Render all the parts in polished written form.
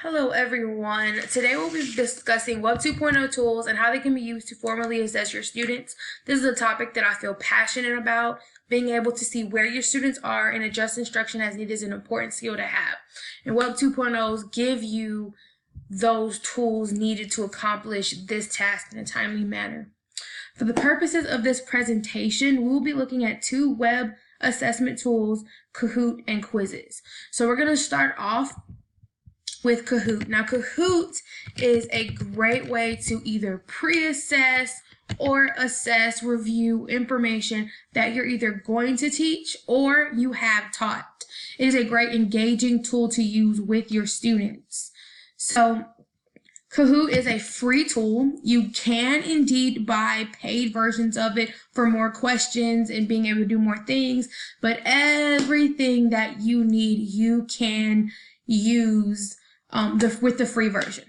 Hello everyone. Today we'll be discussing Web 2.0 tools and how they can be used to formally assess your students. This is a topic that I feel passionate about. Being able to see where your students are and adjust instruction as needed is an important skill to have. And Web 2.0s give you those tools needed to accomplish this task in a timely manner. For the purposes of this presentation, we'll be looking at two web assessment tools, Kahoot and Quizizz. So we're going to start off with Kahoot. Now, Kahoot is a great way to either pre-assess or assess, review information that you're either going to teach or you have taught. It is a great engaging tool to use with your students. So, Kahoot is a free tool. You can indeed buy paid versions of it for more questions and being able to do more things, but everything that you need, you can use with the free version.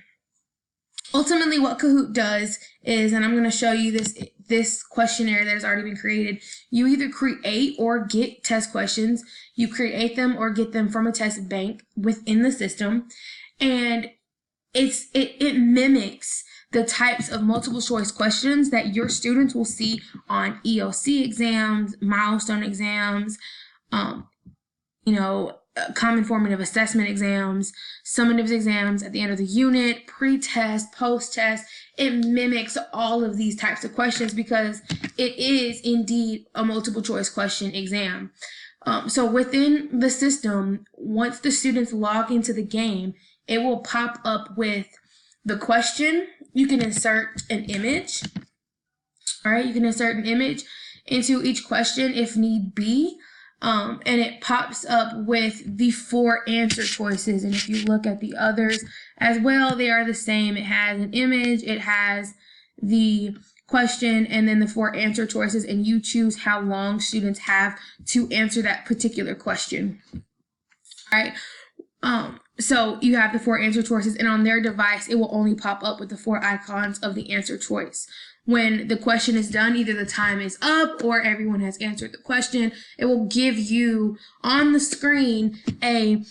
Ultimately, what Kahoot does is, and I'm going to show you this questionnaire that has already been created. You either create or get test questions. You create them or get them from a test bank within the system, and it mimics the types of multiple choice questions that your students will see on ELC exams, milestone exams, common formative assessment exams, summative exams at the end of the unit, pre-test, post-test. It mimics all of these types of questions because it is indeed a multiple choice question exam. So within the system, once the students log into the game, it will pop up with the question. You can insert an image. All right, you can insert an image into each question if need be. And it pops up with the 4 answer choices. And if you look at the others as well, they are the same. It has an image, it has the question, and then the 4 answer choices, and you choose how long students have to answer that particular question. All right. So you have the 4 answer choices, and on their device, it will only pop up with the 4 icons of the answer choice. When the question is done, either the time is up or everyone has answered the question, it will give you on the screen a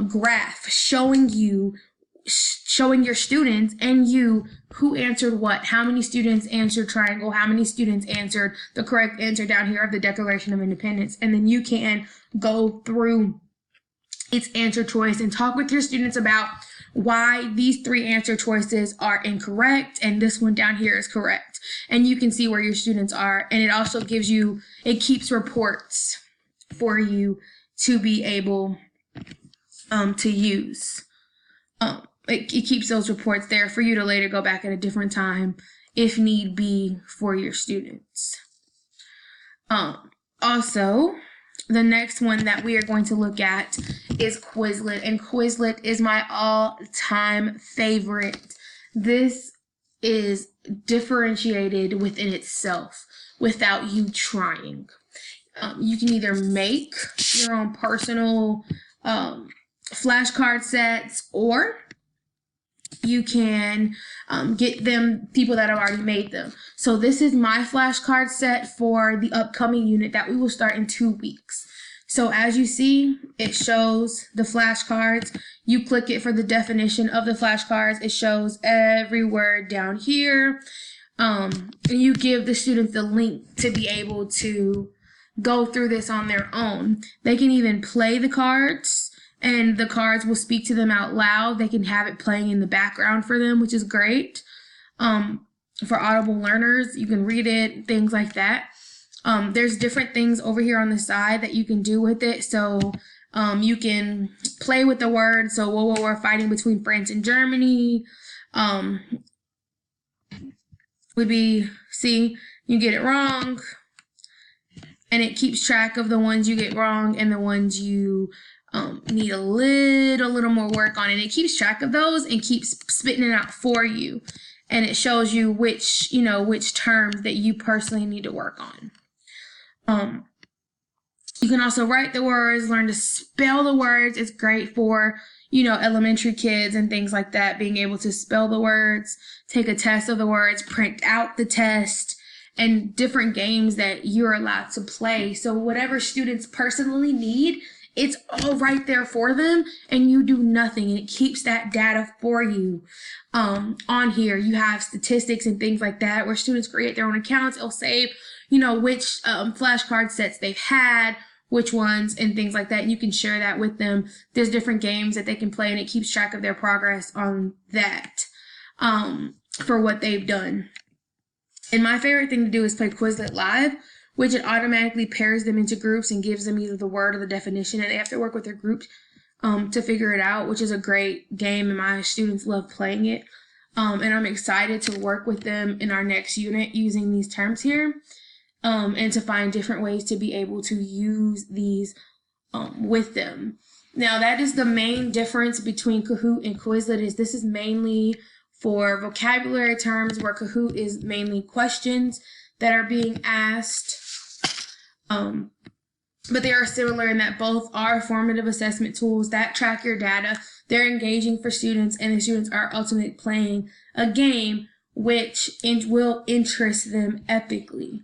graph showing your students and you who answered what, how many students answered triangle, how many students answered the correct answer down here of the Declaration of Independence. And then you can go through its answer choice and talk with your students about why these 3 answer choices are incorrect and this one down here is correct. And you can see where your students are. And it also gives you, it keeps reports for you to be able to use. It keeps those reports there for you to later go back at a different time if need be for your students. Also, the next one that we are going to look at is Quizlet, and Quizlet is my all-time favorite. This is differentiated within itself without you trying. You can either make your own personal flashcard sets, or you can get them people that have already made them. So this is my flashcard set for the upcoming unit that we will start in 2 weeks. So as you see, it shows the flashcards. You click it for the definition of the flashcards. It shows every word down here. And you give the students the link to be able to go through this on their own. They can even play the cards, and the cards will speak to them out loud. They can have it playing in the background for them, which is great. For audible learners, you can read it, things like that. There's different things over here on the side that you can do with it. So you can play with the words. So World War fighting between France and Germany would be, see, you get it wrong. And it keeps track of the ones you get wrong and the ones you need a little more work on. And it keeps track of those and keeps spitting it out for you. And it shows you which terms that you personally need to work on. You can also write the words, learn to spell the words. It's great for, elementary kids and things like that, being able to spell the words, take a test of the words, print out the test, and different games that you're allowed to play. So whatever students personally need It's all right there for them, and you do nothing, and it keeps that data for you. On here, you have statistics and things like that where students create their own accounts. It'll save, which flashcard sets they've had, which ones, and things like that. You can share that with them. There's different games that they can play, and it keeps track of their progress on that for what they've done. And my favorite thing to do is play Quizlet Live, which it automatically pairs them into groups and gives them either the word or the definition, and they have to work with their group to figure it out, which is a great game, and my students love playing it. And I'm excited to work with them in our next unit using these terms here, and to find different ways to be able to use these with them. Now, that is the main difference between Kahoot and Quizlet. Is this is mainly for vocabulary terms, where Kahoot is mainly questions that are being asked. But they are similar in that both are formative assessment tools that track your data. They're engaging for students, and the students are ultimately playing a game which will interest them epically.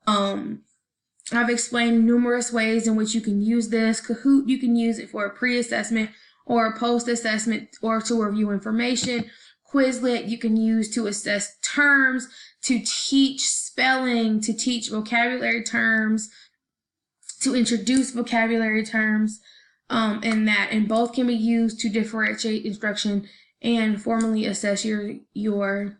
I've explained numerous ways in which you can use this. Kahoot, you can use it for a pre-assessment or a post-assessment or to review information. Quizlet, you can use to assess terms, to teach spelling, to teach vocabulary terms, to introduce vocabulary terms, and both can be used to differentiate instruction and formally assess your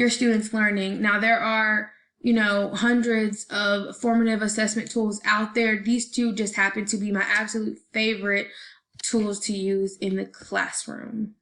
students' learning. Now, there are hundreds of formative assessment tools out there. These two just happen to be my absolute favorite tools to use in the classroom.